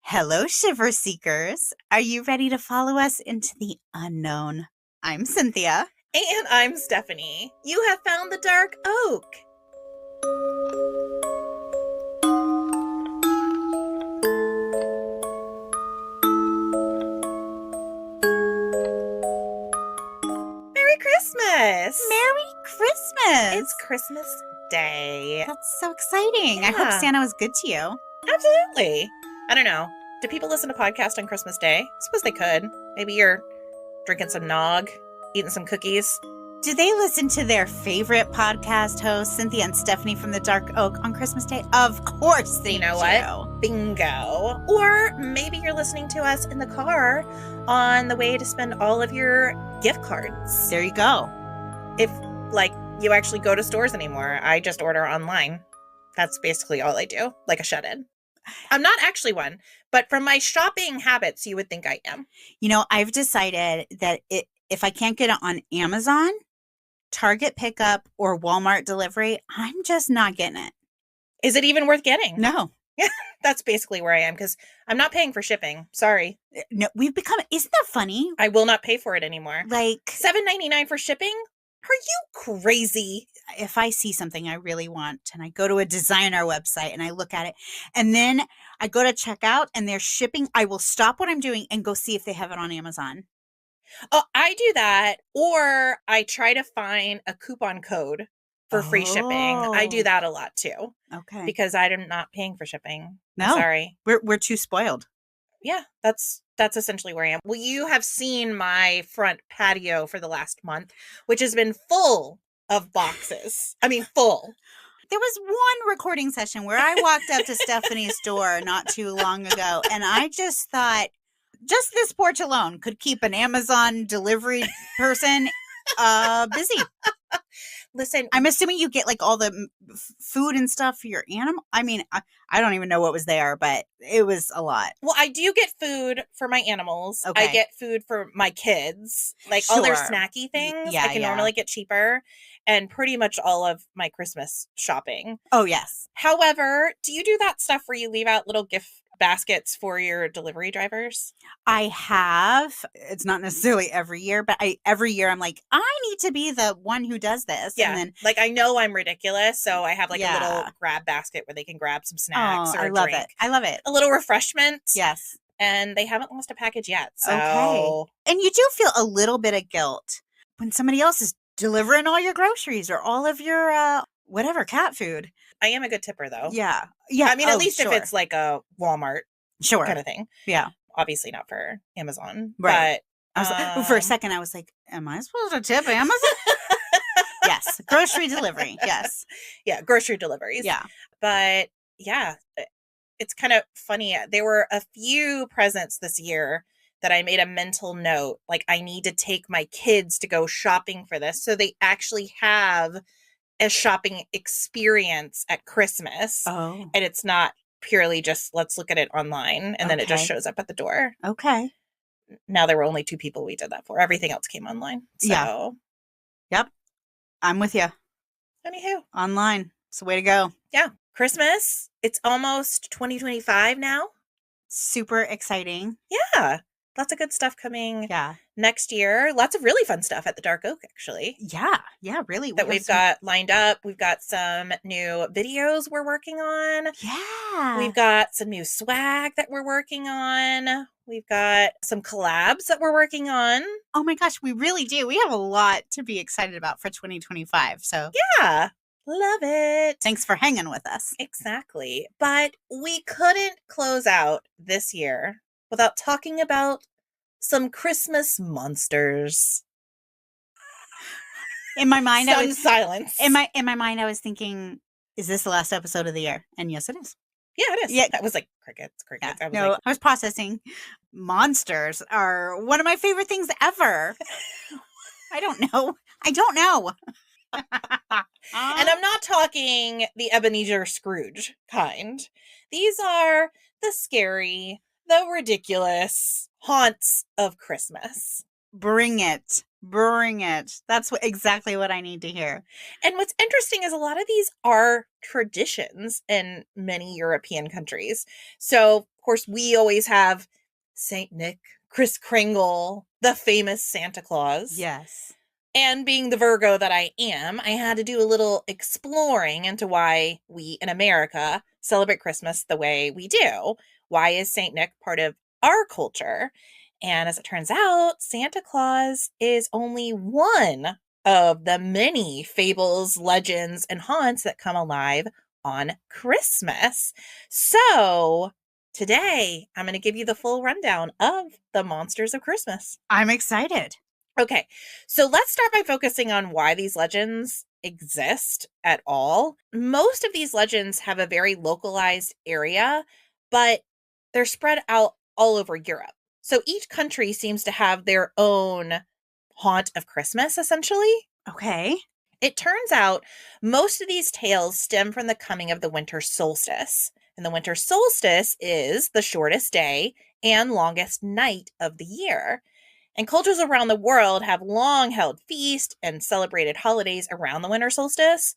Hello, Shiver Seekers. Are you ready to follow us into the unknown? I'm Cynthia. And I'm Stephanie. You have found the dark oak. Merry Christmas! Merry Christmas! It's Christmas Day. That's so exciting. I hope Yeah. Santa was good to you. Absolutely. I don't know. Do people listen to podcasts on Christmas Day? I suppose they could. Maybe you're drinking some nog, eating some cookies. Do they listen to their favorite podcast hosts, Cynthia and Stephanie from the Dark Oak, on Christmas Day? Of course they do. You know what? Bingo. Or maybe you're listening to us in the car on the way to spend all of your gift cards. There you go. If, you actually go to stores anymore, I just order online. That's basically all I do, like a shut-in. I'm not actually one, but from my shopping habits, you would think I am. You know, I've decided that if I can't get it on Amazon, Target pickup, or Walmart delivery, I'm just not getting it. Is it even worth getting? No. Yeah, that's basically where I am, because I'm not paying for shipping. Sorry. No, we've become, isn't that funny? I will not pay for it anymore. Like $7.99 for shipping? Are you crazy? If I see something I really want and I go to a designer website and I look at it and then I go to check out and they're shipping, I will stop what I'm doing and go see if they have it on Amazon. Oh, I do that, or I try to find a coupon code for free shipping. I do that a lot too. Okay. Because I'm not paying for shipping. No. I'm sorry. We're too spoiled. Yeah, that's essentially where I am. Well, you have seen my front patio for the last month, which has been full of boxes. I mean, full. There was one recording session where I walked up to Stephanie's door not too long ago, and I just thought, just this porch alone could keep an Amazon delivery person busy. Listen, I'm assuming you get like all the food and stuff for your animal. I mean, I don't even know what was there, but it was a lot. well, I do get food for my animals. Okay. I get food for my kids, like all their Sure. snacky things. Yeah, I can yeah. normally get cheaper, and pretty much all of my Christmas shopping. Oh, yes. However, do you do that stuff where you leave out little gift baskets for your delivery drivers? I have. It's not necessarily every year, but every year I'm like, I need to be the one who does this. Yeah. And then, like, I know I'm ridiculous, so I have like a Yeah. little grab basket where they can grab some snacks or I a love drink. it. I love it. A little refreshment. Yes. And they haven't lost a package yet. So Okay. And you do feel a little bit of guilt when somebody else is delivering all your groceries or all of your whatever cat food. I am a good tipper, though. Yeah. Yeah. I mean, at Oh, least sure. if it's like a Walmart Sure. kind of thing. Yeah. Obviously not for Amazon. Right. But for a second, I was like, am I supposed to tip Amazon? Yes. Grocery delivery. Yes. yeah, grocery deliveries. Yeah. But yeah, it's kind of funny. There were a few presents this year that I made a mental note. Like, I need to take my kids to go shopping for this. So they actually have a shopping experience at Christmas. Oh. And it's not purely just, let's look at it online. And then it just Okay. shows up at the door. Okay. Now there were only 2 people we did that for. Everything else came online. So, Yeah. Yep. I'm with you. Anywho. Online. It's the way to go. Yeah. Christmas. It's almost 2025 now. Super exciting. Yeah. Lots of good stuff coming Yeah. next year. Lots of really fun stuff at the Dark Oak, actually. Yeah. Yeah. Really. That we've got lined up. We've got some new videos we're working on. Yeah. We've got some new swag that we're working on. We've got some collabs that we're working on. Oh my gosh, we really do. We have a lot to be excited about for 2025. So Yeah. Love it. thanks for hanging with us. Exactly. But we couldn't close out this year without talking about some Christmas monsters. In my mind, Silence. in my mind, I was thinking, is this the last episode of the year? And yes, it is. Yeah, it is. Yeah. That was like crickets. Yeah. I was No, like, I was processing. Monsters are one of my favorite things ever. I don't know. and I'm not talking the Ebenezer Scrooge kind. These are the scary, the ridiculous haunts of Christmas. Bring it. Bring it. That's exactly what I need to hear. And what's interesting is a lot of these are traditions in many European countries. So, of course, we always have Saint Nick, Kris Kringle, the famous Santa Claus. Yes. And being the Virgo that I am, I had to do a little exploring into why we in America celebrate Christmas the way we do. Why is Saint Nick part of our culture? And as it turns out, Santa Claus is only one of the many fables, legends, and haunts that come alive on Christmas. So today, I'm going to give you the full rundown of the monsters of Christmas. I'm excited. Okay, so let's start by focusing on why these legends exist at all. Most of these legends have a very localized area, but they're spread out all over Europe. So each country seems to have their own haunt of Christmas, essentially. Okay. It turns out most of these tales stem from the coming of the winter solstice. And the winter solstice is the shortest day and longest night of the year. And cultures around the world have long held feasts and celebrated holidays around the winter solstice.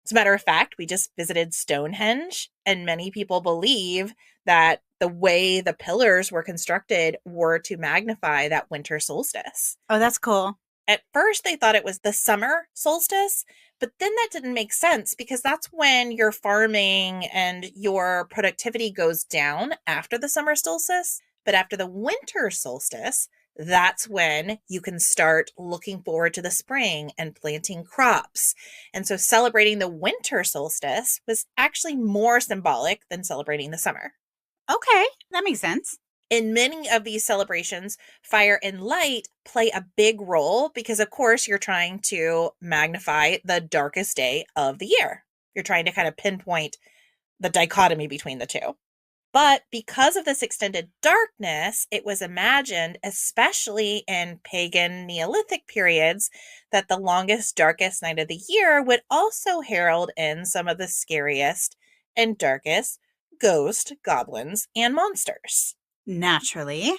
As a matter of fact, we just visited Stonehenge, and many people believe that the way the pillars were constructed were to magnify that winter solstice. Oh, that's cool. At first, they thought it was the summer solstice, but then that didn't make sense because that's when your farming and your productivity goes down after the summer solstice. But after the winter solstice, that's when you can start looking forward to the spring and planting crops. And so celebrating the winter solstice was actually more symbolic than celebrating the summer. Okay, that makes sense. In many of these celebrations, fire and light play a big role because, of course, you're trying to magnify the darkest day of the year. You're trying to kind of pinpoint the dichotomy between the two. But because of this extended darkness, it was imagined, especially in pagan Neolithic periods, that the longest, darkest night of the year would also herald in some of the scariest and darkest ghosts, goblins, and monsters. Naturally.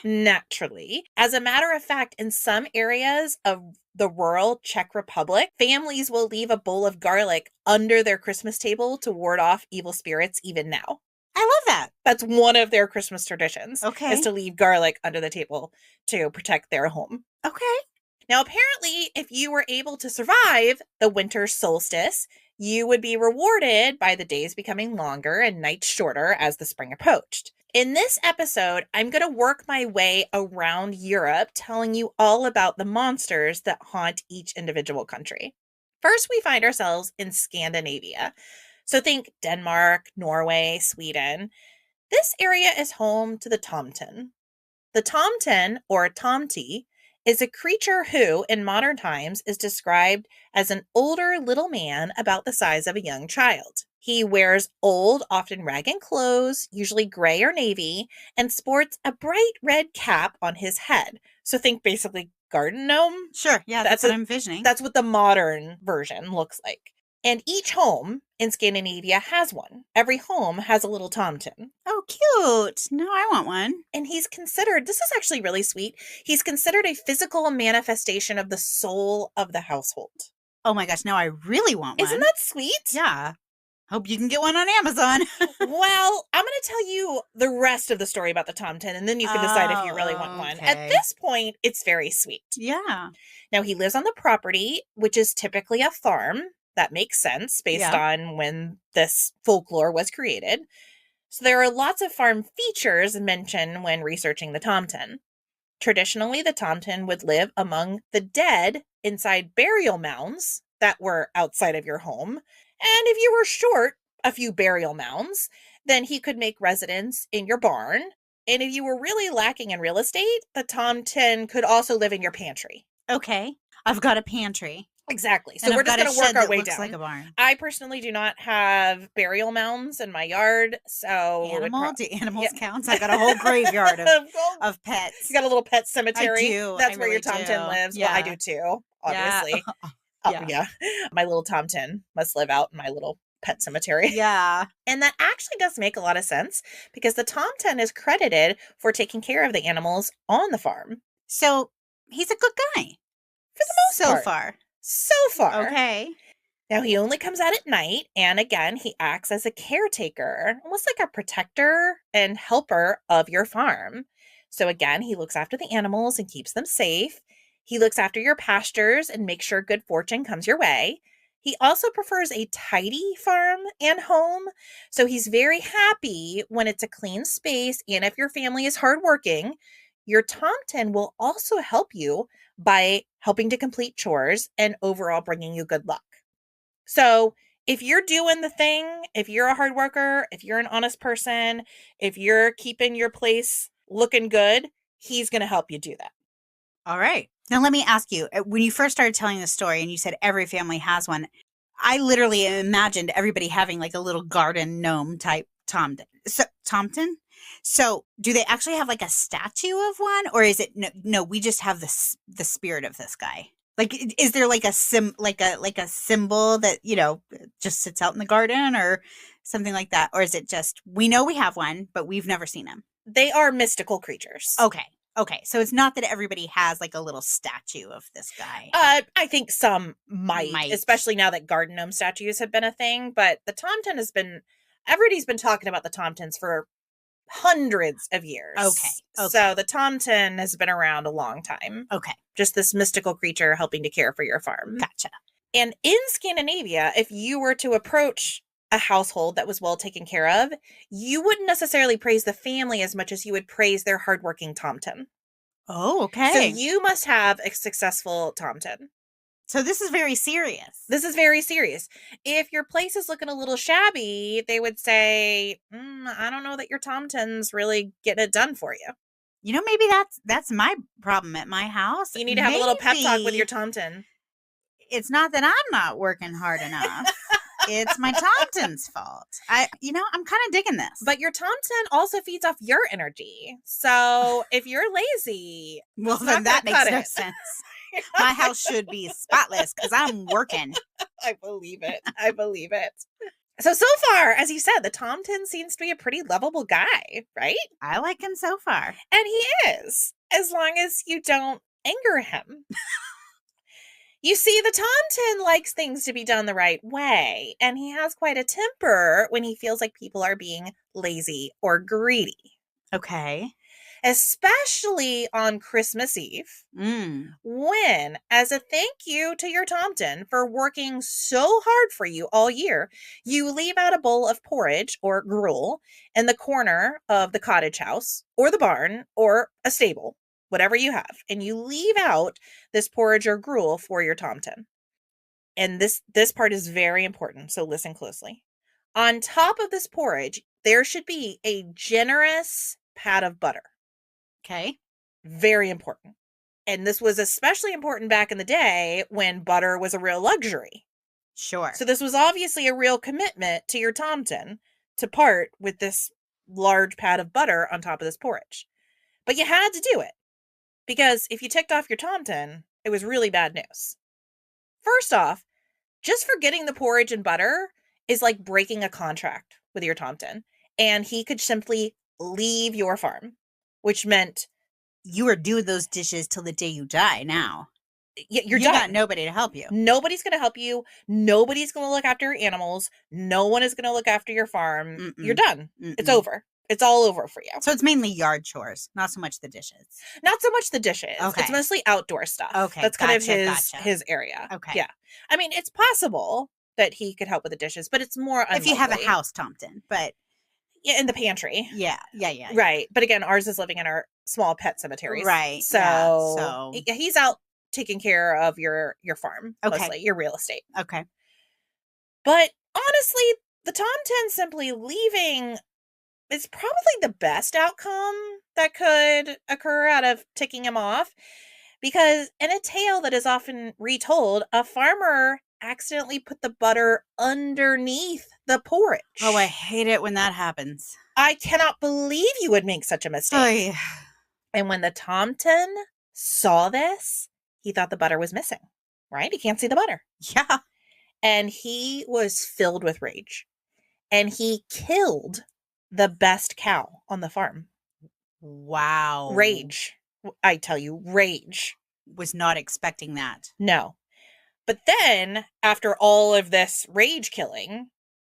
As a matter of fact, in some areas of the rural Czech Republic, families will leave a bowl of garlic under their Christmas table to ward off evil spirits even now. I love that. That's one of their Christmas traditions. Okay. Is to leave garlic under the table to protect their home. Okay. Now, apparently, if you were able to survive the winter solstice, you would be rewarded by the days becoming longer and nights shorter as the spring approached. In this episode, I'm going to work my way around Europe, telling you all about the monsters that haunt each individual country. First, we find ourselves in Scandinavia. So think Denmark, Norway, Sweden. This area is home to the Tomten. The Tomten, or Tomte, is a creature who, in modern times, is described as an older little man about the size of a young child. He wears old, often ragged clothes, usually gray or navy, and sports a bright red cap on his head. So think basically garden gnome. Sure, yeah, that's what I'm envisioning. That's what the modern version looks like. And each home in Scandinavia has one. Every home has a little Tomten. Oh, cute. No, I want one. And he's considered, this is actually really sweet, he's considered a physical manifestation of the soul of the household. Oh my gosh, now I really want one. Isn't that sweet? Yeah. Hope you can get one on Amazon. Well, I'm going to tell you the rest of the story about the Tomten, and then you can decide if you really want one. At this point, it's very sweet. Yeah. Now, he lives on the property, which is typically a farm. That makes sense based on when this folklore was created. So there are lots of farm features mentioned when researching the Tomten. Traditionally, the Tomten would live among the dead inside burial mounds that were outside of your home. And if you were short a few burial mounds, then he could make residence in your barn. And if you were really lacking in real estate, the Tomten could also live in your pantry. Okay. I've got a pantry. Exactly. So we're just going to work our way down. Like a barn. I personally do not have burial mounds in my yard, so do animals count? I got a whole graveyard of pets. You got a little pet cemetery. I do. That's where your Tomten lives. Yeah. Well, I do too, obviously. Yeah. My little Tomten must live out in my little pet cemetery. Yeah. And that actually does make a lot of sense because the Tomten is credited for taking care of the animals on the farm. So he's a good guy. For the most So part. far. So far. Okay. Now, he only comes out at night, and again, he acts as a caretaker, almost like a protector and helper of your farm. So again, he looks after the animals and keeps them safe. He looks after your pastures and makes sure good fortune comes your way. He also prefers a tidy farm and home, so he's very happy when it's a clean space, and if your family is hardworking, your Tomten will also help you by helping to complete chores and overall bringing you good luck. So if you're doing the thing, if you're a hard worker, if you're an honest person, if you're keeping your place looking good, he's going to help you do that. All right. Now, let me ask you, when you first started telling the story and you said every family has one, I literally imagined everybody having like a little garden gnome type Tomten. So do they actually have like a statue of one, or is it no, we just have the spirit of this guy? Like, is there like a symbol that, just sits out in the garden or something like that? Or is it just, we know we have one, but we've never seen him? They are mystical creatures. Okay. So it's not that everybody has like a little statue of this guy. I think some might, especially now that garden gnome statues have been a thing. But the Tomten everybody's been talking about the Tomtens for hundreds of years. Okay. So the Tomten has been around a long time. Okay. Just this mystical creature helping to care for your farm. Gotcha. And in Scandinavia, if you were to approach a household that was well taken care of, you wouldn't necessarily praise the family as much as you would praise their hardworking Tomten. Oh, okay. So you must have a successful Tomten. So this is very serious. This is very serious. If your place is looking a little shabby, they would say, I don't know that your Tomten's really getting it done for you. Maybe that's my problem at my house. You need to have a little pep talk with your Tomten. It's not that I'm not working hard enough. It's my Tomten's fault. I'm kind of digging this. But your Tomten also feeds off your energy. So if you're lazy, well, then that makes no sense. My house should be spotless because I'm working. I believe it. So far, as you said, the Tomten seems to be a pretty lovable guy, right? I like him so far. And he is, as long as you don't anger him. You see, the Tomten likes things to be done the right way, and he has quite a temper when he feels like people are being lazy or greedy. Okay. Especially on Christmas Eve, when, as a thank you to your Tomten for working so hard for you all year, you leave out a bowl of porridge or gruel in the corner of the cottage house or the barn or a stable, whatever you have, and you leave out this porridge or gruel for your Tomten. And this part is very important, so listen closely. On top of this porridge, there should be a generous pat of butter. Okay. Very important. And this was especially important back in the day when butter was a real luxury. Sure. So this was obviously a real commitment to your Tomten to part with this large pat of butter on top of this porridge. But you had to do it, because if you ticked off your Tomten, it was really bad news. First off, just forgetting the porridge and butter is like breaking a contract with your Tomten, and he could simply leave your farm, which meant you are doing those dishes till the day you die now. You're done. You got nobody to help you. Nobody's going to help you. Nobody's going to look after your animals. No one is going to look after your farm. You're done. It's over. It's all over for you. So it's mainly yard chores, not so much the dishes. Not so much the dishes. Okay. It's mostly outdoor stuff. Okay. That's kind of his area. Okay. Yeah. I mean, it's possible that he could help with the dishes, but it's more unlikely. If you have a house, Tomten, but yeah, in the pantry. Yeah. Right. But again, ours is living in our small pet cemeteries. Right. So he's out taking care of your farm, mostly your real estate. Okay. But honestly, the Tomten simply leaving is probably the best outcome that could occur out of ticking him off, because in a tale that is often retold, a farmer accidentally put the butter underneath the porridge. Oh, I hate it when that happens. I cannot believe you would make such a mistake. Oh, yeah. And when the Tomten saw this, he thought the butter was missing, right? He can't see the butter. Yeah. And he was filled with rage. And he killed the best cow on the farm. Wow. Rage. I tell you, rage. was not expecting that. No. But then, after all of this rage killing,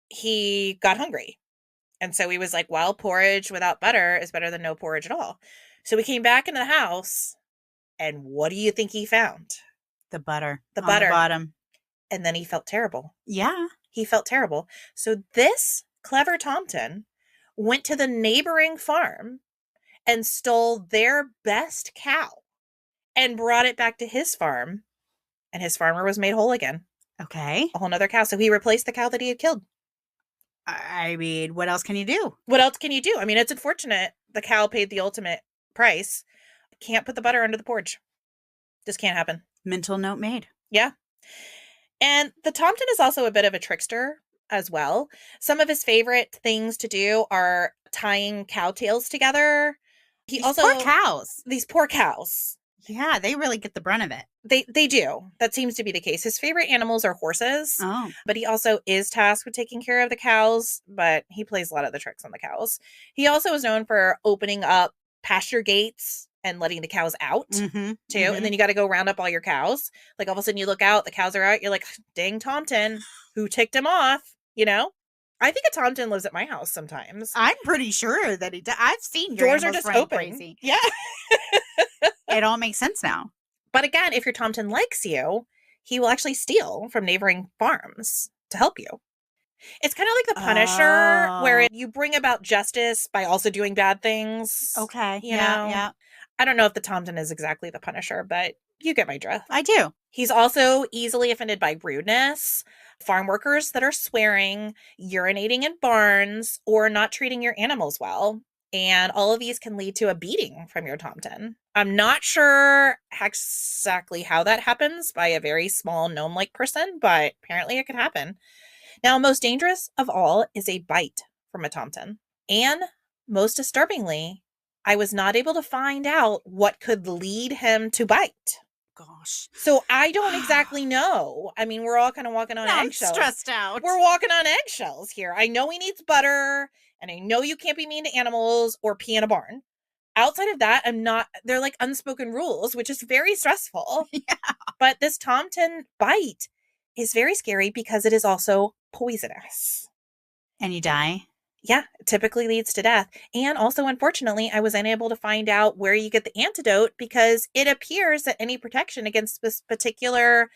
he got hungry. And so he was like, well, porridge without butter is better than no porridge at all. So we came back into the house, and what do you think he found? The butter. The on butter. the bottom. And then he felt terrible. Yeah. He felt terrible. So this clever Tomten went to the neighboring farm and stole their best cow and brought it back to his farm. And his farmer was made whole again. Okay. A whole nother cow. So he replaced the cow that he had killed. I mean, what else can you do? What else can you do? I mean, it's unfortunate. The cow paid the ultimate price. Can't put the butter under the porridge. Just can't happen. Mental note made. Yeah. And the Tomten is also a bit of a trickster as well. Some of his favorite things to do are tying cow tails together. These poor cows. These poor cows. Yeah, they really get the brunt of it. They do. That seems to be the case. His favorite animals are horses. Oh. But he also is tasked with taking care of the cows, but he plays a lot of the tricks on the cows. He also is known for opening up pasture gates and letting the cows out too. And then you got to go round up all your cows. Like all of a sudden you look out, the cows are out. You're like, dang Tomten, who ticked him off? You know? I think a Tomten lives at my house sometimes. I'm pretty sure that he does. I've seen your doors are just open. Crazy. Yeah. It all makes sense now. But again, if your Tomten likes you, he will actually steal from neighboring farms to help you. It's kind of like the Punisher, where you bring about justice by also doing bad things. Okay. You know? Yeah. I don't know if the Tomten is exactly the Punisher, but you get my drift. I do. He's also easily offended by rudeness, farm workers that are swearing, urinating in barns, or not treating your animals well. And all of these can lead to a beating from your Tomten. I'm not sure exactly how that happens by a very small gnome-like person, but apparently it could happen. Now, most dangerous of all is a bite from a Tomten. And most disturbingly, I was not able to find out what could lead him to bite. Gosh. So I don't exactly know. I mean, we're all kind of walking on eggshells. I'm stressed out. We're walking on eggshells here. I know he needs butter, and I know you can't be mean to animals or pee in a barn. Outside of that, they're like unspoken rules, which is very stressful. Yeah. But this Tomten bite is very scary because it is also poisonous. And you die? Yeah, it typically leads to death. And also, unfortunately, I was unable to find out where you get the antidote because it appears that any protection against this particular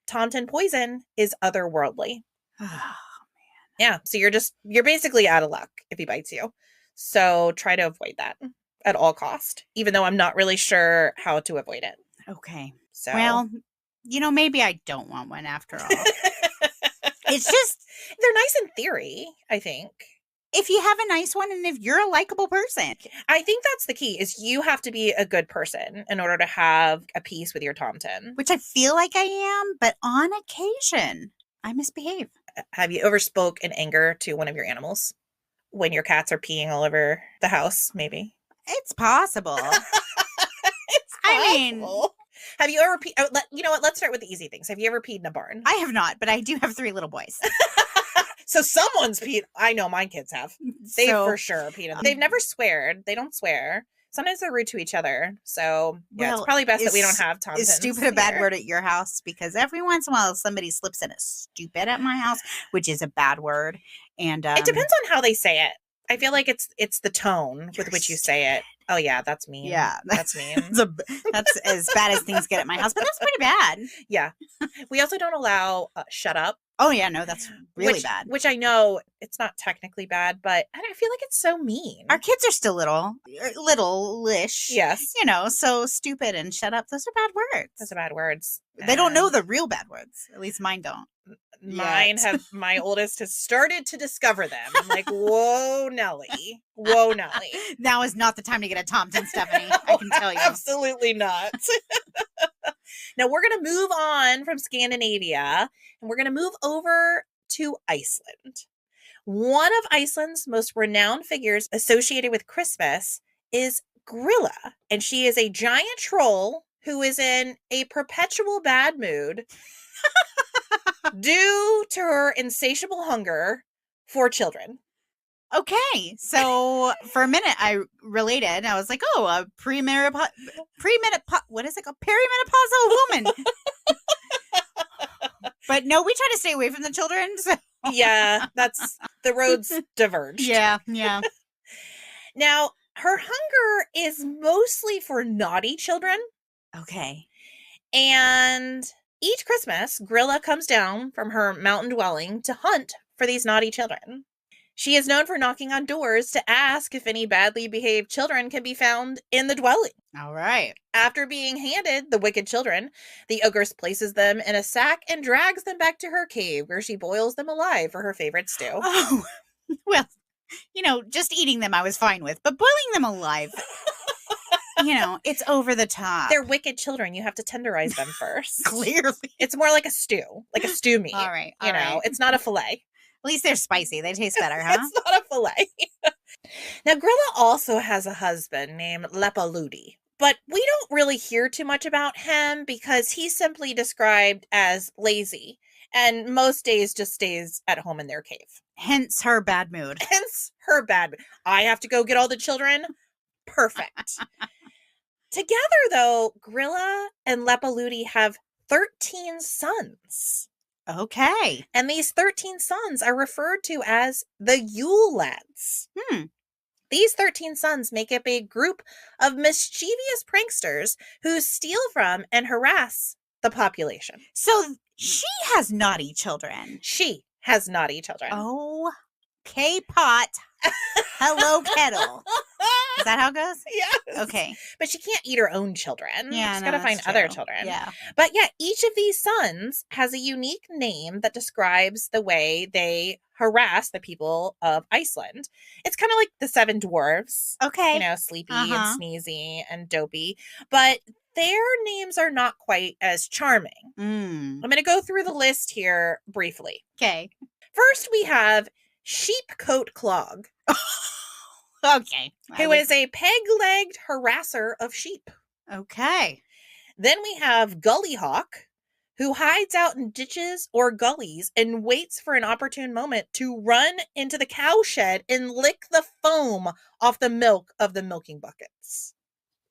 Tomten poison is otherworldly. Oh, man. Yeah, so you're basically out of luck if he bites you. So try to avoid that at all cost, even though I'm not really sure how to avoid it. Okay. So well, maybe I don't want one after all. It's just they're nice in theory, I think. If you have a nice one and if you're a likable person. I think that's the key, is you have to be a good person in order to have a peace with your Tomten. Which I feel like I am, but on occasion, I misbehave. Have you ever spoke in anger to one of your animals? When your cats are peeing all over the house, maybe? It's possible. It's possible. I mean, have you ever peed? You know what? Let's start with the easy things. Have you ever peed in a barn? I have not, but I do have 3 little boys. So someone's peed. I know my kids have. They for sure peed. They've never sweared. They don't swear. Sometimes they're rude to each other. So yeah, it's probably best that we don't have Tomtens. Is stupid a bad word at your house? Because every once in a while somebody slips in a stupid at my house, which is a bad word. And it depends on how they say it. I feel like it's the tone with which you say it. Oh yeah, that's mean. Yeah, that's mean. That's as bad as things get at my house, but that's pretty bad. Yeah. We also don't allow shut up. Oh yeah, no, that's really bad. Which I know it's not technically bad, but I feel like it's so mean. Our kids are still little-ish. Yes. So stupid and shut up. Those are bad words. Those are bad words. They don't know the real bad words. At least mine don't. My oldest has started to discover them. I'm like, whoa, Nelly. Whoa, Nelly. Now is not the time to get a Tomten, Stephanie. I can tell you. Absolutely not. Now we're going to move on from Scandinavia and we're going to move over to Iceland. One of Iceland's most renowned figures associated with Christmas is Grilla, and she is a giant troll who is in a perpetual bad mood – due to her insatiable hunger for children. Okay, so for a minute I related. I was like, "Oh, a what is it called? Perimenopausal woman." But no, we try to stay away from the children. So. Yeah, that's the roads diverged. Yeah. Now, her hunger is mostly for naughty children. Okay. And each Christmas, Grilla comes down from her mountain dwelling to hunt for these naughty children. She is known for knocking on doors to ask if any badly behaved children can be found in the dwelling. All right. After being handed the wicked children, the ogress places them in a sack and drags them back to her cave, where she boils them alive for her favorite stew. Oh, well, just eating them I was fine with, but boiling them alive, it's over the top. They're wicked children. You have to tenderize them first. Clearly. It's more like a stew meat. All right. It's not a fillet. At least they're spicy. They taste better, huh? It's not a fillet. Now, Grilla also has a husband named Lwyd, but we don't really hear too much about him because he's simply described as lazy and most days just stays at home in their cave. Hence her bad mood. I have to go get all the children. Perfect. Together, though, Grilla and Lwyd have 13 sons. Okay. And these 13 sons are referred to as the Yule Lads. These 13 sons make up a group of mischievous pranksters who steal from and harass the population. So she has naughty children. She has naughty children. Oh, K-pot. Hello, kettle. Is that how it goes? Yes. Okay. But she can't eat her own children. Yeah, She's got to find other children. Yeah. But yeah, each of these sons has a unique name that describes the way they harass the people of Iceland. It's kind of like the 7 dwarves. Okay. Sleepy and sneezy and dopey. But their names are not quite as charming. I'm going to go through the list here briefly. Okay. First, we have Sheepcoat Clog. Okay. Who is a peg-legged harasser of sheep. Okay. Then we have Gully Hawk, who hides out in ditches or gullies and waits for an opportune moment to run into the cow shed and lick the foam off the milk of the milking buckets.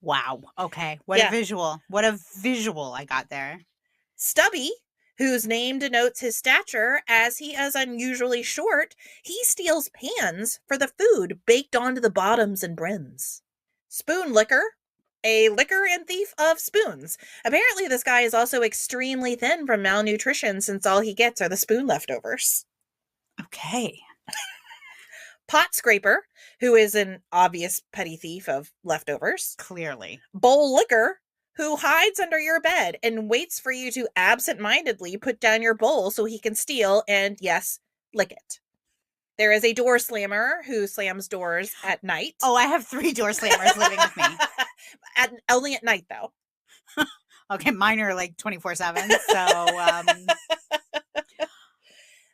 Wow. Okay. What a visual. What a visual I got there. Stubby, whose name denotes his stature as he is unusually short, he steals pans for the food baked onto the bottoms and brims. Spoon Licker, a licker and thief of spoons. Apparently this guy is also extremely thin from malnutrition since all he gets are the spoon leftovers. Okay. Pot Scraper, who is an obvious petty thief of leftovers. Clearly. Bowl Licker, who hides under your bed and waits for you to absent-mindedly put down your bowl so he can steal and, yes, lick it. There is a door slammer who slams doors at night. Oh, I have 3 door slammers living with me. Only at night, though. Okay, mine are like 24/7, so...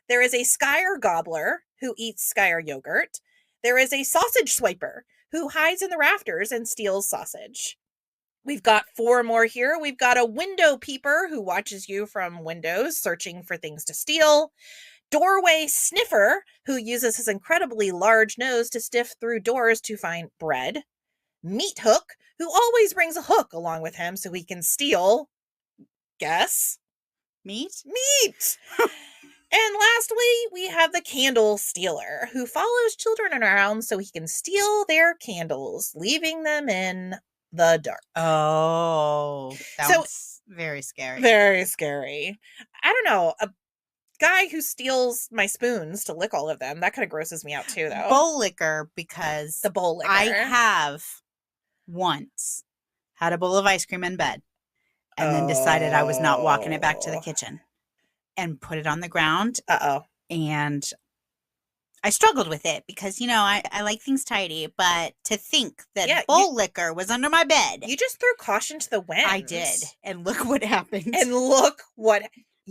There is a Skyer Gobbler who eats Skyer yogurt. There is a Sausage Swiper who hides in the rafters and steals sausage. We've got 4 more here. We've got a Window Peeper who watches you from windows, searching for things to steal. Doorway Sniffer, who uses his incredibly large nose to sniff through doors to find bread. Meat Hook, who always brings a hook along with him so he can steal. Guess? Meat? And lastly, we have the Candle Stealer, who follows children around so he can steal their candles, leaving them in the dark. Oh, sounds very scary. Very scary. I don't know. A guy who steals my spoons to lick all of them, that kind of grosses me out too, though. Bowl licker, because the bowl licker. I have once had a bowl of ice cream in bed and then decided I was not walking it back to the kitchen and put it on the ground. And I struggled with it because, I like things tidy, but to think that bowl liquor was under my bed. You just threw caution to the wind. I did. And look what happened.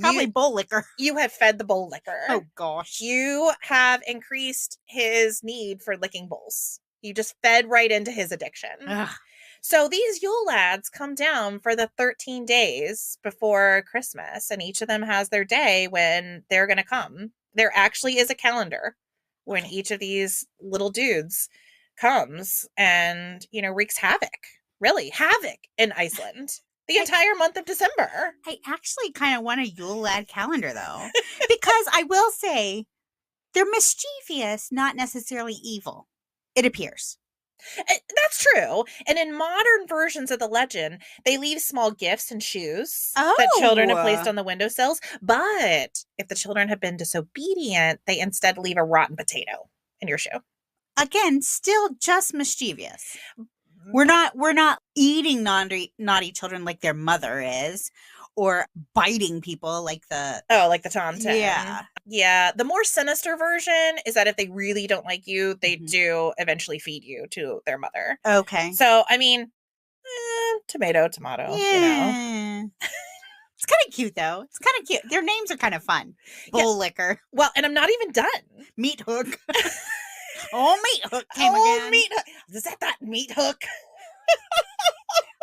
Probably bowl liquor. You have fed the bowl liquor. Oh, gosh. You have increased his need for licking bowls. You just fed right into his addiction. Ugh. So these Yule Lads come down for the 13 days before Christmas, and each of them has their day when they're going to come. There actually is a calendar when each of these little dudes comes and, wreaks havoc in Iceland the entire month of December. I actually kind of want a Yule Lad calendar, though, because I will say they're mischievous, not necessarily evil. It appears. That's true. And in modern versions of the legend, they leave small gifts and shoes that children have placed on the windowsills. But if the children have been disobedient, they instead leave a rotten potato in your shoe. Again, still just mischievous. We're not eating naughty children like their mother is, or biting people like the Tomten. Yeah. The more sinister version is that if they really don't like you, they do eventually feed you to their mother. Okay. So I mean, tomato, yeah. It's kind of cute, though. It's kind of cute. Their names are kind of fun. Bull Liquor. Well, and I'm not even done. Meat Hook. Oh, Meat Hook came again. Meat Hook. Is that Meat Hook?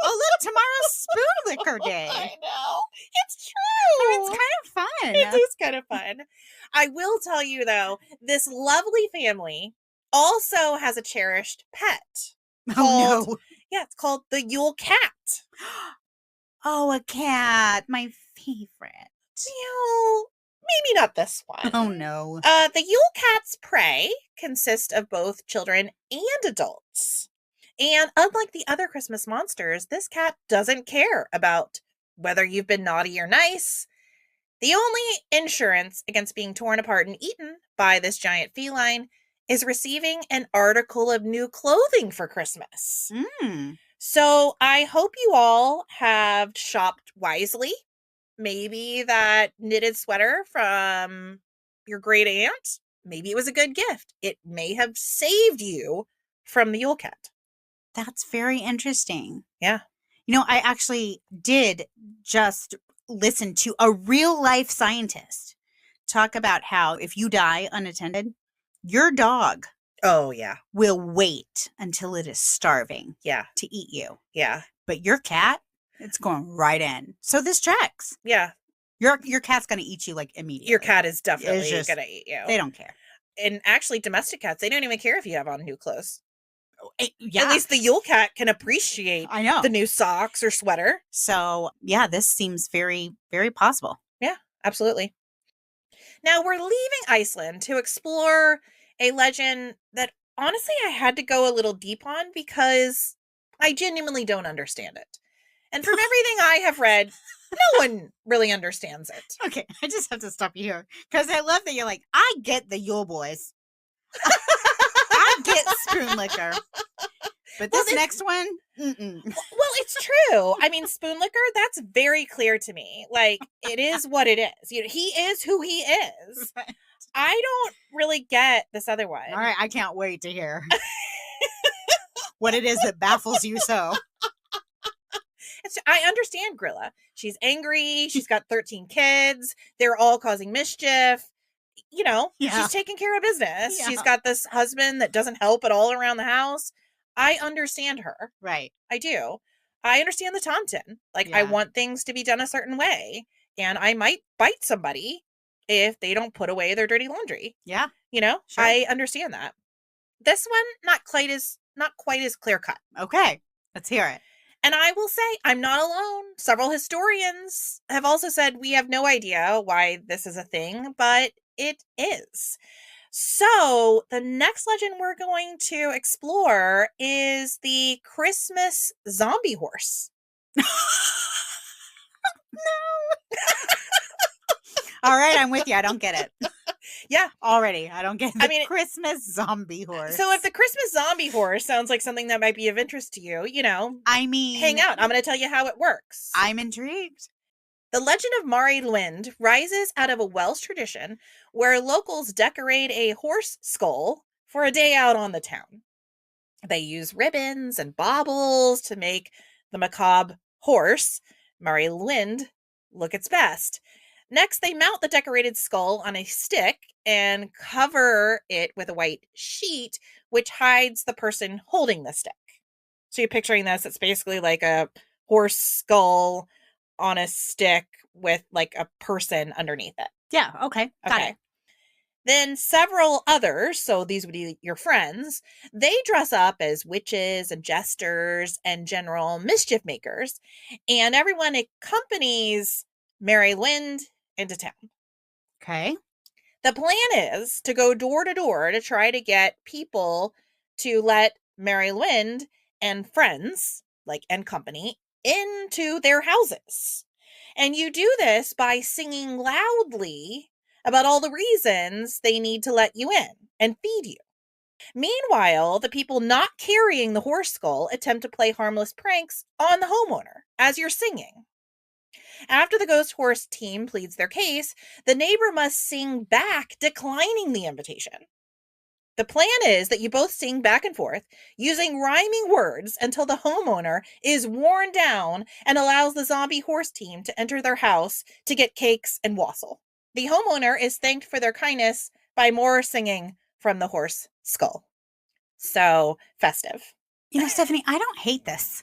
Oh, look, tomorrow's Spoon Liquor Day. I know. It's true. It's kind of fun. It is kind of fun. I will tell you, though, this lovely family also has a cherished pet. No. Yeah, it's called the Yule Cat. Oh, a cat. My favorite. Maybe not this one. Oh, no. The Yule Cat's prey consists of both children and adults. And unlike the other Christmas monsters, this cat doesn't care about whether you've been naughty or nice. The only insurance against being torn apart and eaten by this giant feline is receiving an article of new clothing for Christmas. So I hope you all have shopped wisely. Maybe that knitted sweater from your great aunt, maybe it was a good gift. It may have saved you from the Yule Cat. That's very interesting. Yeah. I actually did just listen to a real life scientist talk about how if you die unattended, your dog will wait until it is starving to eat you. Yeah. But your cat, it's going right in. So this tracks. Yeah. Your cat's going to eat you like immediately. Your cat is definitely going to eat you. They don't care. And actually domestic cats, they don't even care if you have on new clothes. Yeah. At least the Yule Cat can appreciate the new socks or sweater. So, yeah, this seems very, very possible. Yeah, absolutely. Now, we're leaving Iceland to explore a legend that, honestly, I had to go a little deep on because I genuinely don't understand it. And from everything I have read, no one really understands it. Okay, I just have to stop you here because I love that you're like, I get the Yule boys. I get Spoon Liquor. But this next one, Well, it's true. I mean, Spoon Liquor, that's very clear to me. Like, it is what it is. He is who he is. Right. I don't really get this other one. All right, I can't wait to hear what it is that baffles you so. I understand Grilla. She's angry. She's got 13 kids. They're all causing mischief. She's taking care of business. Yeah. She's got this husband that doesn't help at all around the house. I understand her. Right. I do. I understand the Tomten. Like, I want things to be done a certain way. And I might bite somebody if they don't put away their dirty laundry. Yeah. Sure. I understand that. This one, not quite as clear cut. Okay. Let's hear it. And I will say, I'm not alone. Several historians have also said we have no idea why this is a thing, but it is. So the next legend we're going to explore is the Christmas zombie horse. No. All right, I'm with you. I don't get it. Yeah. Already, I don't get the Christmas zombie horse. So if the Christmas zombie horse sounds like something that might be of interest to you, hang out. I'm going to tell you how it works. I'm intrigued. The legend of Lwyd rises out of a Welsh tradition where locals decorate a horse skull for a day out on the town. They use ribbons and baubles to make the macabre horse, Lwyd, look its best. Next, they mount the decorated skull on a stick and cover it with a white sheet, which hides the person holding the stick. So you're picturing this, it's basically like a horse skull on a stick with like a person underneath it. Yeah, okay. Got it. Then several others, so these would be your friends, they dress up as witches and jesters and general mischief makers, and everyone accompanies Mary Lwyd into town. Okay. The plan is to go door to door to try to get people to let Mary Lwyd and friends, like and company, into their houses. And you do this by singing loudly about all the reasons they need to let you in and feed you. Meanwhile, the people not carrying the horse skull attempt to play harmless pranks on the homeowner as you're singing. After the ghost horse team pleads their case, the neighbor must sing back, declining the invitation. The plan is that you both sing back and forth using rhyming words until the homeowner is worn down and allows the zombie horse team to enter their house to get cakes and wassail. The homeowner is thanked for their kindness by more singing from the horse skull. So festive. You know, Stephanie, I don't hate this.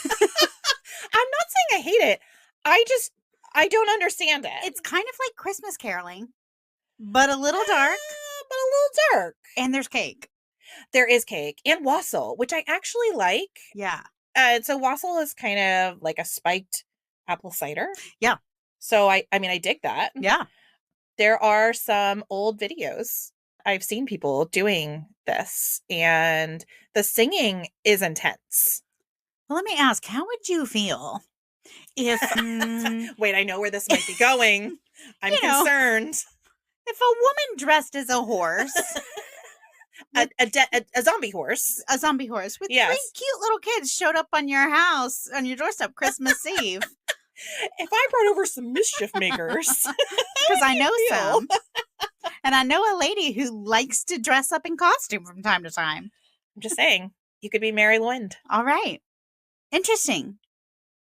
I'm not saying I hate it. I don't understand it. It's kind of like Christmas caroling, but a little dark. But a little dark. And there's cake. There is cake and wassail, which I actually like. Yeah. So wassail is kind of like a spiked apple cider. Yeah. So I mean, I dig that. Yeah. There are some old videos. I've seen people doing this, and the singing is intense. Well, let me ask, how would you feel if Wait, I know where this might be going. I'm concerned. If a woman dressed as a horse, a zombie horse, with three cute little kids showed up on your house, on your doorstep Christmas Eve. If I brought over some mischief makers, because I know some, and I know a lady who likes to dress up in costume from time to time. I'm just saying, you could be Mary Lwyd. All right. Interesting.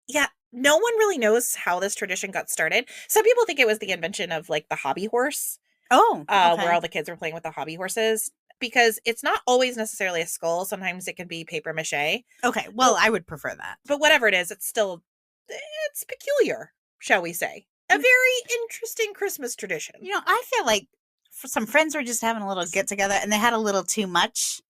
Yeah. No one really knows how this tradition got started. Some people think it was the invention of like the hobby horse. Oh, okay. Where all the kids were playing with the hobby horses, because it's not always necessarily a skull. Sometimes it can be paper mache. Okay. Well, I would prefer that. But whatever it is, it's peculiar, shall we say. A very interesting Christmas tradition. You know, I feel like some friends were just having a little get together and they had a little too much.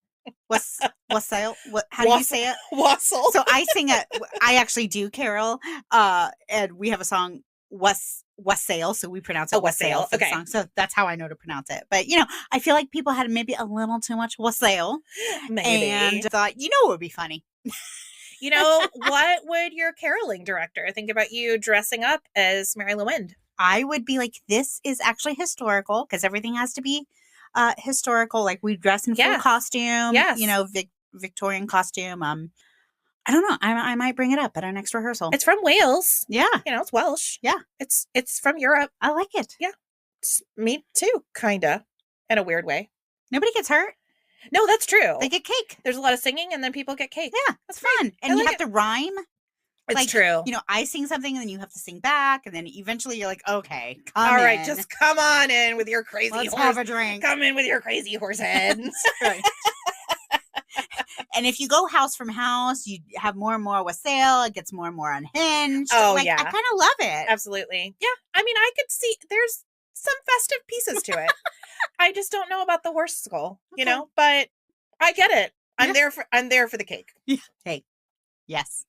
Wassail? How do you say it? Wassail. So I actually do carol, and we have a song, wassail, so we pronounce it wassail for the song. So that's how I know to pronounce it. But, you know, I feel like people had maybe a little too much wassail. Maybe. And thought, you know what would be funny? You know, what would your caroling director think about you dressing up as Mary Lwyd? I would be like, this is actually historical, because everything has to be historical. Like, we dress in full costume, you know, Victorian costume. I don't know. I might bring it up at our next rehearsal. It's from Wales. Yeah. You know, it's Welsh. Yeah. It's from Europe. I like it. Yeah. Me too, kind of, in a weird way. Nobody gets hurt. No, that's true. They get cake. There's a lot of singing, and then people get cake. Yeah, that's fun. And you have to rhyme. It's true. You know, I sing something, and then you have to sing back, and then eventually you're like, okay, all right, just come on in with your crazy Let's horse. have a drink. Come in with your crazy horse heads. Right. And if you go house from house, you have more and more wassail. It gets more and more unhinged. Oh, like, yeah. I kind of love it. Absolutely. Yeah. I mean, I could see there's some festive pieces to it. I just don't know about the horse skull, you know, but I get it. I'm there for the cake. Hey. Yes.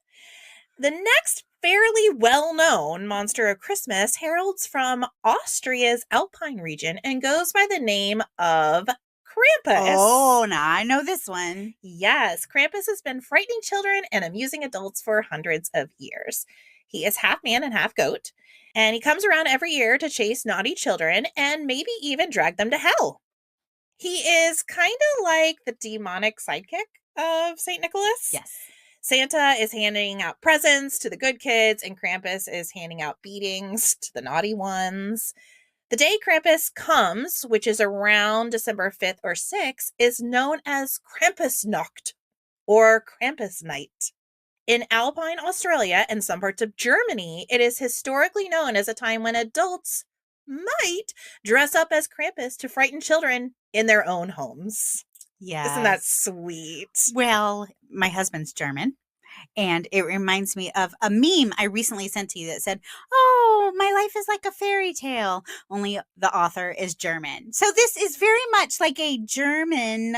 The next fairly well-known monster of Christmas heralds from Austria's Alpine region and goes by the name of Krampus. Oh, now I know this one. Yes, Krampus has been frightening children and amusing adults for hundreds of years. He is half man and half goat, and he comes around every year to chase naughty children and maybe even drag them to hell. He is kind of like the demonic sidekick of St. Nicholas. Yes. Santa is handing out presents to the good kids, and Krampus is handing out beatings to the naughty ones. The day Krampus comes, which is around December 5th or 6th, is known as Krampusnacht or Krampus Night. In Alpine Australia and some parts of Germany, it is historically known as a time when adults might dress up as Krampus to frighten children in their own homes. Yeah. Isn't that sweet? Well, my husband's German, and it reminds me of a meme I recently sent to you that said, oh, oh, my life is like a fairy tale. Only the author is German. So this is very much like a German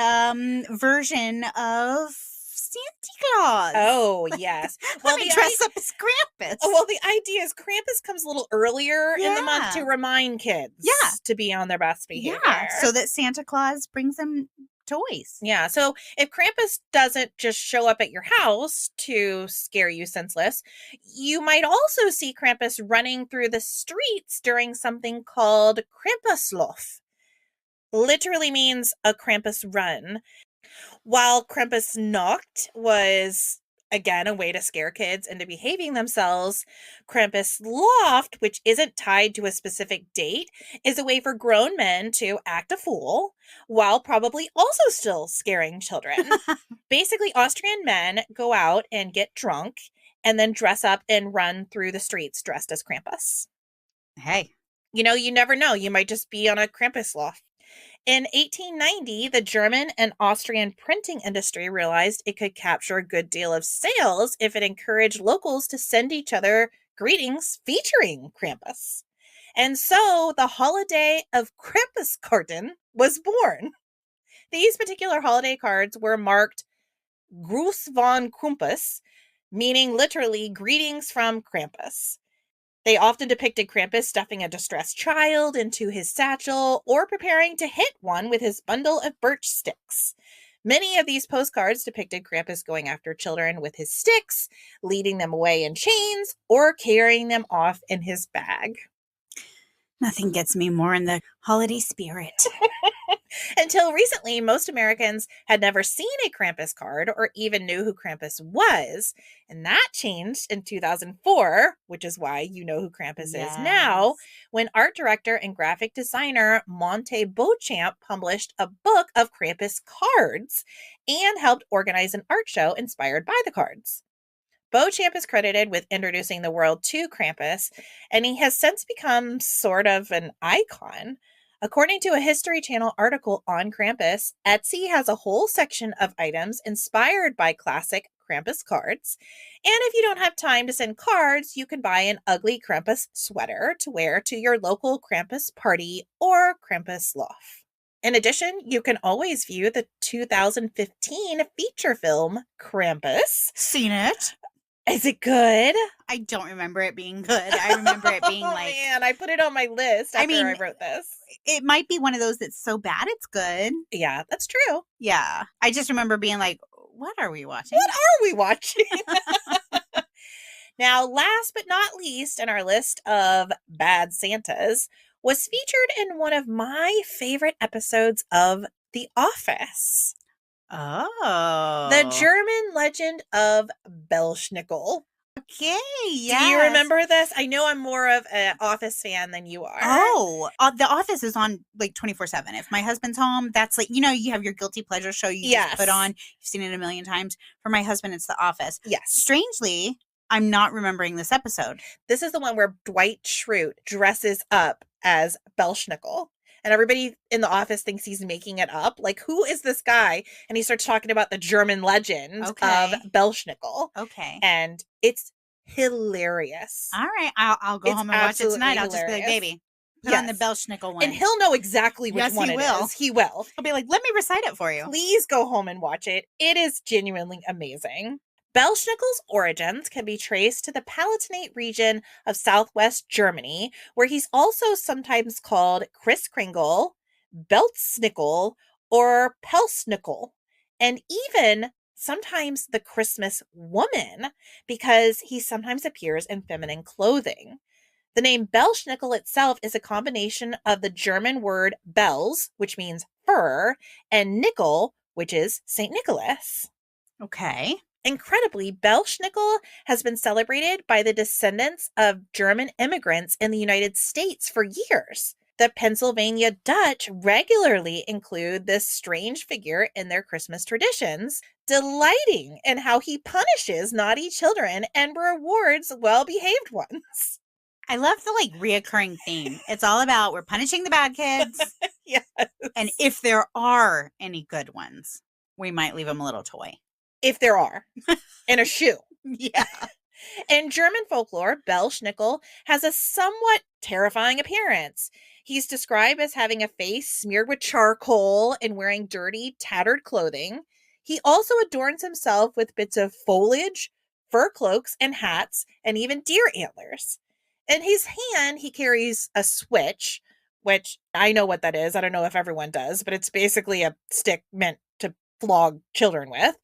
version of Santa Claus. Oh, yes. Let me dress up as Krampus. Well, the idea is Krampus comes a little earlier in the month to remind kids to be on their best behavior. Yeah, so that Santa Claus brings them toys. Yeah, so if Krampus doesn't just show up at your house to scare you senseless, you might also see Krampus running through the streets during something called Krampuslauf. Literally means a Krampus run. While Krampusnacht was, again, a way to scare kids into behaving themselves, Krampuslauf, which isn't tied to a specific date, is a way for grown men to act a fool while probably also still scaring children. Basically, Austrian men go out and get drunk and then dress up and run through the streets dressed as Krampus. Hey. You know, you never know. You might just be on a Krampuslauf. In 1890, the German and Austrian printing industry realized it could capture a good deal of sales if it encouraged locals to send each other greetings featuring Krampus. And so the holiday of Krampuskarten was born. These particular holiday cards were marked Gruß von Krampus, meaning literally greetings from Krampus. They often depicted Krampus stuffing a distressed child into his satchel or preparing to hit one with his bundle of birch sticks. Many of these postcards depicted Krampus going after children with his sticks, leading them away in chains, or carrying them off in his bag. Nothing gets me more in the holiday spirit. Until recently, most Americans had never seen a Krampus card or even knew who Krampus was. And that changed in 2004, which is why you know who Krampus is now, when art director and graphic designer Monte Beauchamp published a book of Krampus cards and helped organize an art show inspired by the cards. Beauchamp is credited with introducing the world to Krampus, and he has since become sort of an icon. According to a History Channel article on Krampus, Etsy has a whole section of items inspired by classic Krampus cards. And if you don't have time to send cards, you can buy an ugly Krampus sweater to wear to your local Krampus party or Krampuslauf. In addition, you can always view the 2015 feature film Krampus. Seen it. Is it good? I don't remember it being good. I remember it being like... man, I put it on my list after I wrote this. It might be one of those that's so bad it's good. Yeah, that's true. Yeah. I just remember being like, what are we watching? What are we watching? Now, last but not least in our list of bad Santas was featured in one of my favorite episodes of The Office. Oh. The German legend of Belsnickel. Okay, yeah. Do you remember this? I know I'm more of an Office fan than you are. Oh, The Office is on like 24/7. If my husband's home, that's like, you have your guilty pleasure show you just put on. You've seen it a million times. For my husband, it's The Office. Yes. Strangely, I'm not remembering this episode. This is the one where Dwight Schrute dresses up as Belsnickel. And everybody in the office thinks he's making it up. Like, who is this guy? And he starts talking about the German legend of Belsnickel. Okay. And it's hilarious. All right. I'll go home and watch it tonight. I'll just be like, baby, put on the Belsnickel one. And he'll know exactly which one it is. He will. He'll be like, let me recite it for you. Please go home and watch it. It is genuinely amazing. Belsnickel's origins can be traced to the Palatinate region of southwest Germany, where he's also sometimes called Kriskringel, Belsnickel, or Pelsnickel, and even sometimes the Christmas woman, because he sometimes appears in feminine clothing. The name Belsnickel itself is a combination of the German word Bels, which means fur, and Nickel, which is St. Nicholas. Okay. Incredibly, Belsnickel has been celebrated by the descendants of German immigrants in the United States for years. The Pennsylvania Dutch regularly include this strange figure in their Christmas traditions, delighting in how he punishes naughty children and rewards well-behaved ones. I love the reoccurring theme. It's all about we're punishing the bad kids. Yes. And if there are any good ones, we might leave them a little toy. If there are. In a shoe. Yeah. In German folklore, Belsnickel has a somewhat terrifying appearance. He's described as having a face smeared with charcoal and wearing dirty, tattered clothing. He also adorns himself with bits of foliage, fur cloaks, and hats, and even deer antlers. In his hand, he carries a switch, which I know what that is. I don't know if everyone does, but it's basically a stick meant to flog children with.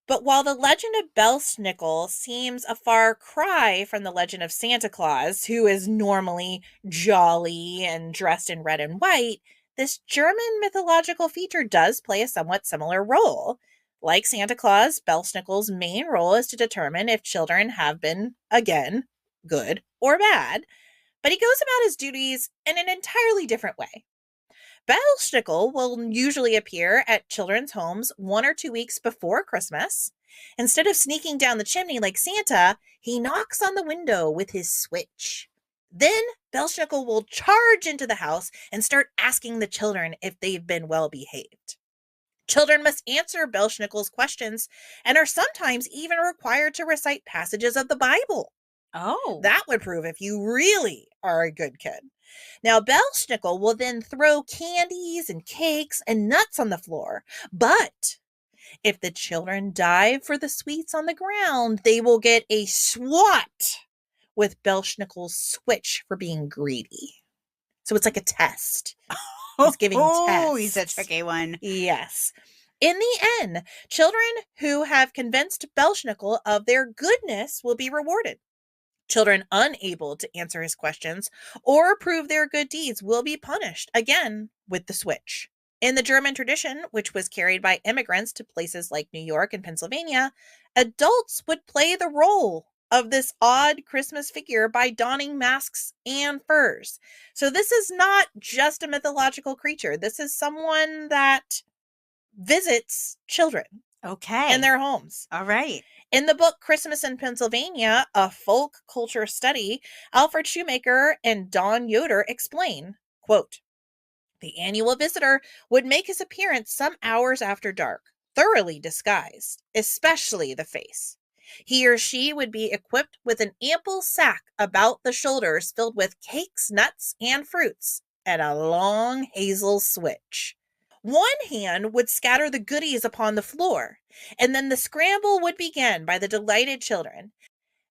But while the legend of Belsnickel seems a far cry from the legend of Santa Claus, who is normally jolly and dressed in red and white, this German mythological feature does play a somewhat similar role. Like Santa Claus, Belsnickel's main role is to determine if children have been, again, good or bad. But he goes about his duties in an entirely different way. Belsnickel will usually appear at children's homes 1 or 2 weeks before Christmas. Instead of sneaking down the chimney like Santa, he knocks on the window with his switch. Then Belsnickel will charge into the house and start asking the children if they've been well behaved. Children must answer Belsnickel's questions and are sometimes even required to recite passages of the Bible. Oh. That would prove if you really are a good kid. Now, Belsnickel will then throw candies and cakes and nuts on the floor. But if the children dive for the sweets on the ground, they will get a swat with Belsnickel's switch for being greedy. So it's like a test. He's giving tests. Oh, he's a tricky one. Yes. In the end, children who have convinced Belsnickel of their goodness will be rewarded. Children unable to answer his questions or prove their good deeds will be punished, again, with the switch. In the German tradition, which was carried by immigrants to places like New York and Pennsylvania, adults would play the role of this odd Christmas figure by donning masks and furs. So this is not just a mythological creature. This is someone that visits children Okay. in their homes. All right. In the book Christmas in Pennsylvania, a folk culture study, Alfred Shoemaker and Don Yoder explain, quote, the annual visitor would make his appearance some hours after dark, thoroughly disguised, especially the face. He or she would be equipped with an ample sack about the shoulders filled with cakes, nuts, and fruits, and a long hazel switch. One hand would scatter the goodies upon the floor, and then the scramble would begin by the delighted children.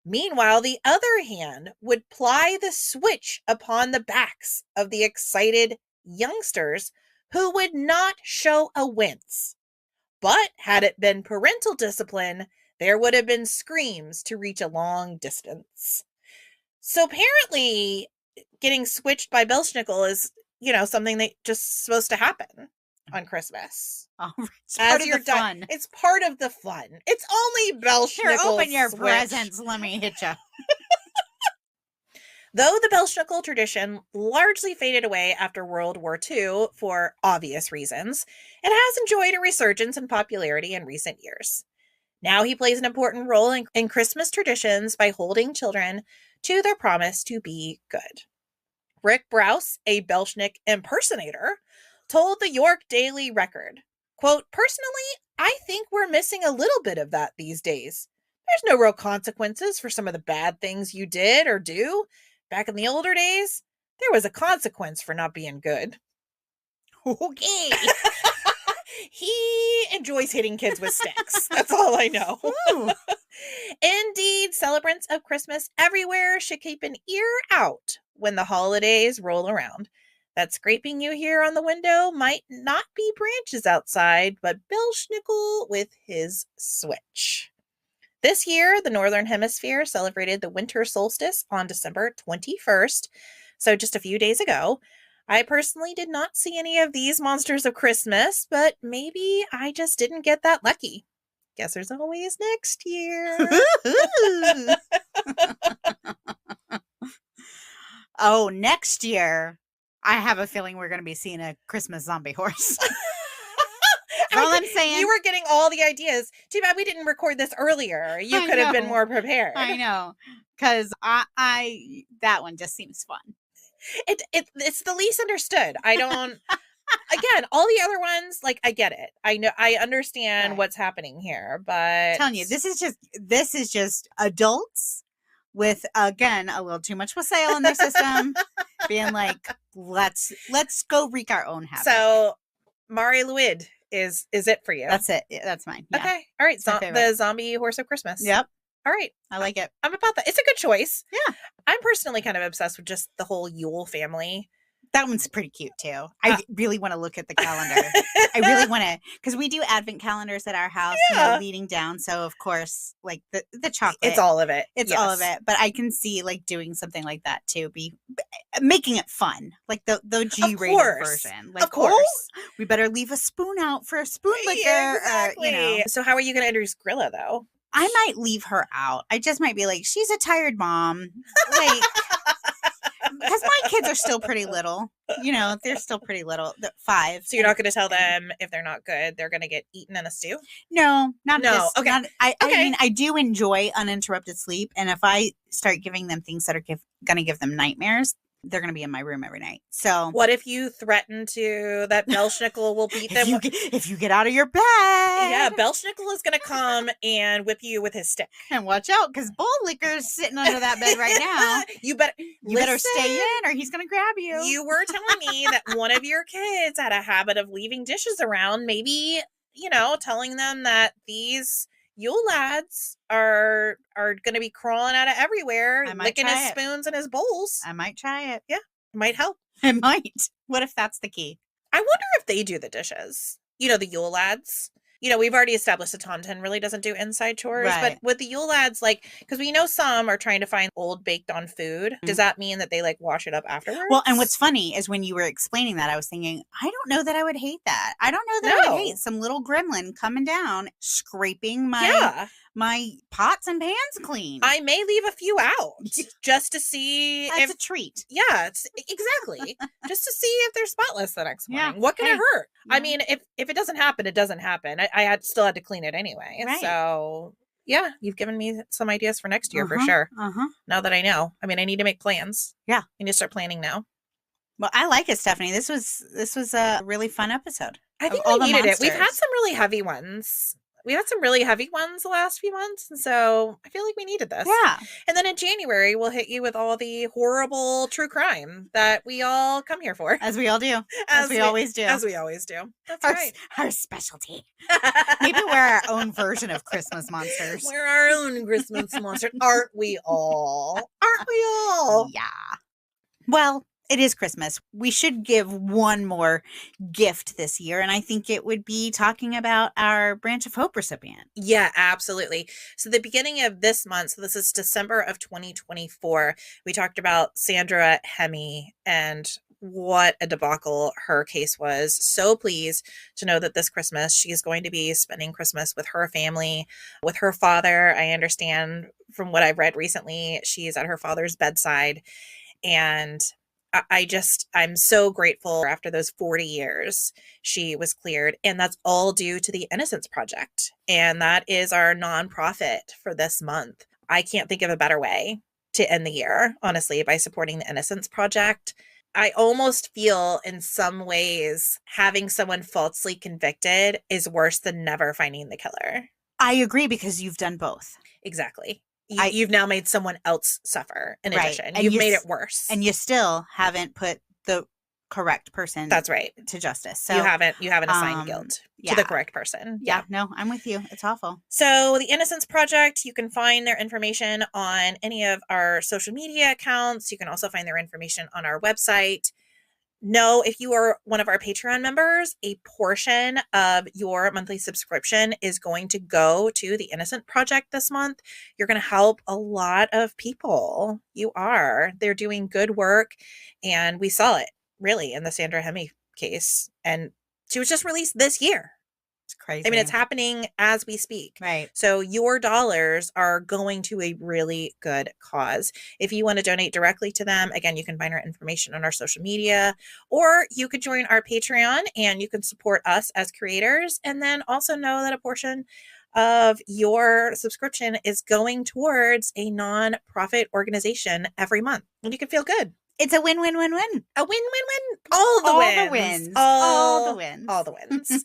Meanwhile, the other hand would ply the switch upon the backs of the excited youngsters who would not show a wince. But had it been parental discipline, there would have been screams to reach a long distance. So apparently, getting switched by Belsnickel is, something that just supposed to happen on Christmas. Oh, it's part of the fun. It's part of the fun. It's only Belsnickel's Here, open your switch. presents. Let me hit you. Though the Belsnickel tradition largely faded away after World War II for obvious reasons, it has enjoyed a resurgence in popularity in recent years. Now he plays an important role in Christmas traditions by holding children to their promise to be good. Rick Brous, a Belsnickel impersonator, told the York Daily Record, quote, personally, I think we're missing a little bit of that these days. There's no real consequences for some of the bad things you did or do. Back in the older days, there was a consequence for not being good. Okay. He enjoys hitting kids with sticks. That's all I know. Indeed, celebrants of Christmas everywhere should keep an ear out when the holidays roll around. That scraping you hear on the window might not be branches outside, but Belsnickel with his switch. This year, the Northern Hemisphere celebrated the winter solstice on December 21st, so just a few days ago. I personally did not see any of these monsters of Christmas, but maybe I just didn't get that lucky. Guess there's always next year. Oh, next year, I have a feeling we're going to be seeing a Christmas zombie horse. That's all I'm saying. You were getting all the ideas. Too bad we didn't record this earlier. You could have been more prepared. I know. Because I that one just seems fun. It's the least understood. I again, all the other ones, like, I get it. I know, I understand Right. what's happening here, but I'm telling you, this is just adults with, again, a little too much wassail in their system, being like, let's go wreak our own havoc. So Mari Lwyd is it for you? That's it. That's mine. Yeah. Okay. All right. It's my So favorite. the zombie horse of Christmas. Yep. All right. I like it. I'm about that. It's a good choice. Yeah. I'm personally kind of obsessed with just the whole Yule family. That one's pretty cute too. I really want to look at the calendar. I really want to, because we do advent calendars at our house, leading down. So of course, like the chocolate, it's all of it. It's all of it. But I can see like doing something like that too, making it fun, like the G-rated version. Like, of course, we better leave a spoon out for a spoon licker. Yeah, exactly. Or, So how are you going to introduce Grilla though? I might leave her out. I just might be like, she's a tired mom. Like, because my kids are still pretty little. They're still pretty little. 5. So you're not going to tell them if they're not good, they're going to get eaten in a stew? No, not no. This, okay. I mean, I do enjoy uninterrupted sleep. And if I start giving them things that are going to give them nightmares, they're going to be in my room every night. So what if you threaten that Belsnickel will beat them? If you get out of your bed. Yeah, Belsnickel is going to come and whip you with his stick. And watch out, because Bowl Licker's sitting under that bed right now. You better stay in or he's going to grab you. You were telling me that one of your kids had a habit of leaving dishes around. Maybe, telling them that these Yule lads are going to be crawling out of everywhere, licking his spoons and his bowls. I might try it. Yeah, it might help. It might. What if that's the key? I wonder if they do the dishes. The Yule lads. We've already established that Tomten really doesn't do inside chores, right. But with the Yule lads, because we know some are trying to find old baked on food. Does that mean that they wash it up afterwards? Well, and what's funny is when you were explaining that, I was thinking, I don't know that I would hate that. I don't know that I would hate some little gremlin coming down, scraping my pots and pans clean. I may leave a few out just to see. That's a treat. Yeah, exactly. Just to see if they're spotless the next morning. Yeah. What can it hurt? Yeah. I mean, if it doesn't happen, it doesn't happen. I still had to clean it anyway. Right. So yeah, you've given me some ideas for next year for sure. Now that I know, I mean, I need to make plans. Yeah, I need to start planning now. Well, I like it, Stephanie. This was a really fun episode. I think we needed it. We've had some really heavy ones. We had some really heavy ones the last few months, and so I feel like we needed this. Yeah. And then in January, we'll hit you with all the horrible true crime that we all come here for. As we all do. As we always do. As we always do. That's right. Our specialty. Maybe we're our own version of Christmas monsters. We're our own Christmas monsters. Aren't we all? Aren't we all? Yeah. Well, it is Christmas. We should give one more gift this year, and I think it would be talking about our Branch of Hope recipient. Yeah, absolutely. So the beginning of this month, so this is December of 2024, we talked about Sandra Hemi and what a debacle her case was. So pleased to know that this Christmas she is going to be spending Christmas with her family, with her father. I understand from what I've read recently, she's at her father's bedside, and I'm so grateful after those 40 years she was cleared, and that's all due to the Innocence Project. And that is our nonprofit for this month. I can't think of a better way to end the year, honestly, by supporting the Innocence Project. I almost feel in some ways having someone falsely convicted is worse than never finding the killer. I agree, because you've done both. Exactly. You've now made someone else suffer in addition. And you've made it worse. And you still haven't put the correct person That's right. to justice. So you haven't assigned guilt to the correct person. Yeah. No, I'm with you. It's awful. So the Innocence Project, you can find their information on any of our social media accounts. You can also find their information on our website. Know if you are one of our Patreon members, a portion of your monthly subscription is going to go to the Innocent Project this month. You're going to help a lot of people. You are. They're doing good work, and we saw it really in the Sandra Hemi case. And she was just released this year. It's crazy. I mean, it's happening as we speak. Right. So your dollars are going to a really good cause. If you want to donate directly to them, again, you can find our information on our social media, or you could join our Patreon and you can support us as creators, and then also know that a portion of your subscription is going towards a nonprofit organization every month. And you can feel good. It's a win-win-win-win. A win-win-win. All the wins. All the wins. All the wins.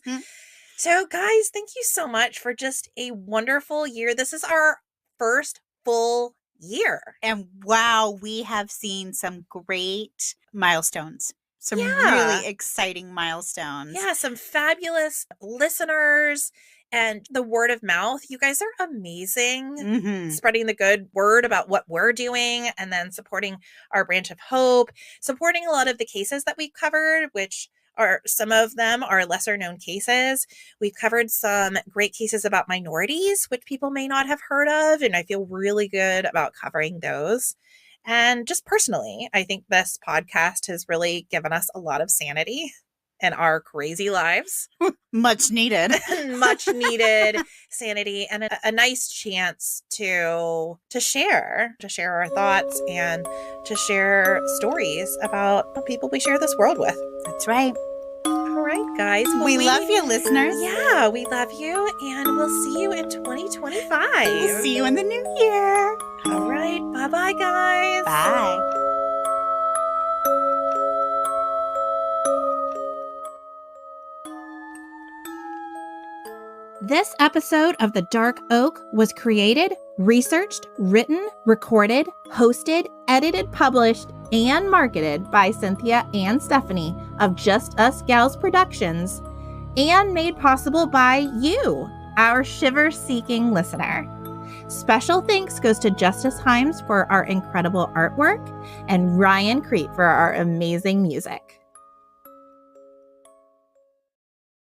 So, guys, thank you so much for just a wonderful year. This is our first full year. And wow, we have seen some great milestones. Some Yeah. really exciting milestones. Yeah, some fabulous listeners and the word of mouth. You guys are amazing. Mhm. Spreading the good word about what we're doing and then supporting our branch of hope, supporting a lot of the cases that we've covered, which are some of them are lesser known cases. We've covered some great cases about minorities, which people may not have heard of. And I feel really good about covering those. And just personally, I think this podcast has really given us a lot of sanity in our crazy lives. Much needed. Much needed sanity and a nice chance to share our thoughts and to share stories about the people we share this world with. That's right. All right, guys. Well, we love you, listeners. Yeah, we love you, and we'll see you in 2025. We'll see you in the new year. All right. Bye-bye, guys. Bye. This episode of The Dark Oak was created, researched, written, recorded, hosted, edited, published, and marketed by Cynthia and Stephanie of Just Us Gals Productions, and made possible by you, our shiver-seeking listener. Special thanks goes to Justice Himes for our incredible artwork and Ryan Crete for our amazing music.